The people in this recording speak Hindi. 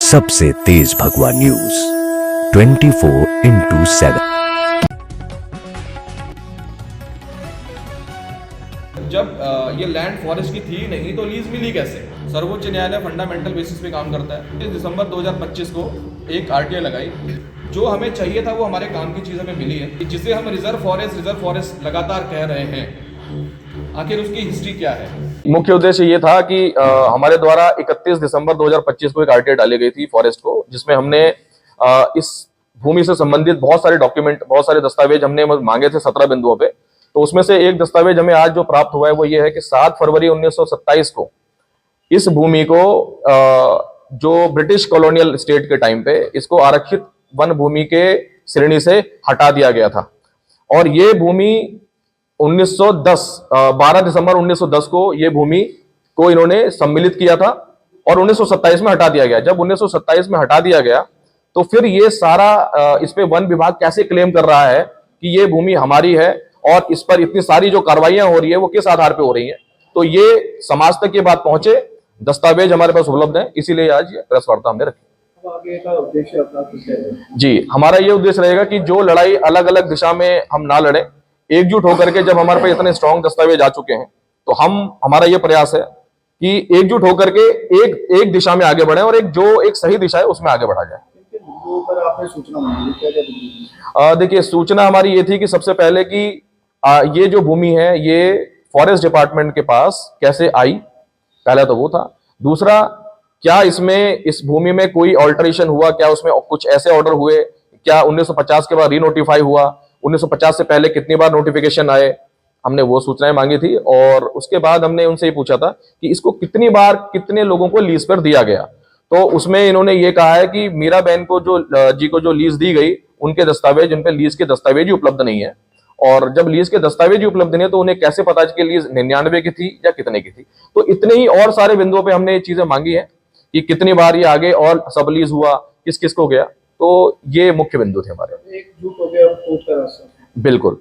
सबसे तेज भगवा न्यूज 24/7। जब ये लैंड फॉरेस्ट की थी नहीं तो लीज मिली कैसे? सर्वोच्च न्यायालय फंडामेंटल बेसिस पे काम करता है। 30 दिसंबर 2025 को एक आरटीआई लगाई। जो हमें चाहिए था वो हमारे काम की चीज़ हमें मिली है। जिसे हम रिजर्व फॉरेस्ट लगातार कह रहे हैं, आखिर उसकी हिस्ट्री क्या है? मुख्य उद्देश्य ये था कि हमारे द्वारा 31 दिसंबर 2025 को एक आरटीआई डाली गई थी फॉरेस्ट को, जिसमें हमने इस भूमि से संबंधित बहुत सारे डॉक्यूमेंट, बहुत सारे दस्तावेज हमने मांगे थे 17 बिंदुओं पे। तो उसमें से एक दस्तावेज हमें आज जो प्राप्त हुआ है वो ये है कि 7 फरवरी 1927 को इस भूमि को जो ब्रिटिश कॉलोनियल स्टेट के टाइम पे इसको आरक्षित वन भूमि के श्रेणी से हटा दिया गया था। और ये भूमि 12 दिसंबर 1910 को ये भूमि को इन्होंने सम्मिलित किया था और 1927 में हटा दिया गया। जब 1927 में हटा दिया गया तो फिर ये सारा इस पे वन विभाग कैसे क्लेम कर रहा है कि ये भूमि हमारी है और इस पर इतनी सारी जो कार्रवाइयां हो रही है वो किस आधार पे हो रही है। तो ये समाज तक ये बात पहुंचे, दस्तावेज हमारे पास उपलब्ध है, इसीलिए आज ये प्रेस वार्ता हमने रखी। आगे का उद्देश्य अपना कुछ है? जी, हमारा ये उद्देश्य रहेगा कि जो लड़ाई अलग अलग दिशा में हम ना लड़े, एकजुट होकर के जब हमारे पास इतने स्ट्रॉन्ग दस्तावेज आ चुके हैं तो हमारा ये प्रयास है कि एकजुट होकर के एक दिशा में आगे बढ़े और एक सही दिशा है उसमें आगे बढ़ा जाए। पर आपने सूचना मांगी, क्या देखिए, सूचना हमारी ये थी कि सबसे पहले कि ये जो भूमि है ये फॉरेस्ट डिपार्टमेंट के पास कैसे आई, पहला तो वो था। दूसरा, क्या इस भूमि में कोई ऑल्टरेशन हुआ, क्या उसमें कुछ ऐसे ऑर्डर हुए, क्या 1950 के बाद रीनोटिफाई हुआ, 1950 से पहले कितनी बार नोटिफिकेशन आए, हमने वो सूचनाएं मांगी थी। और उसके बाद हमने उनसे ये पूछा था कि इसको कितनी बार कितने लोगों को लीज पर दिया गया। तो उसमें इन्होंने ये कहा है कि मीरा बहन को जो लीज दी गई उनके दस्तावेज, उन पे लीज के दस्तावेज ही उपलब्ध नहीं है। और जब लीज के दस्तावेज ही उपलब्ध नहीं है तो उन्हें कैसे पता कि लीज 99 की थी या कितने की थी। तो इतने ही और सारे बिंदुओं पे हमने ये चीजें मांगी है कि कितनी बार ये आगे और सब लीज हुआ, किस किस को गया। तो ये मुख्य बिंदु थे हमारे। एकजुट हो गया, बिल्कुल।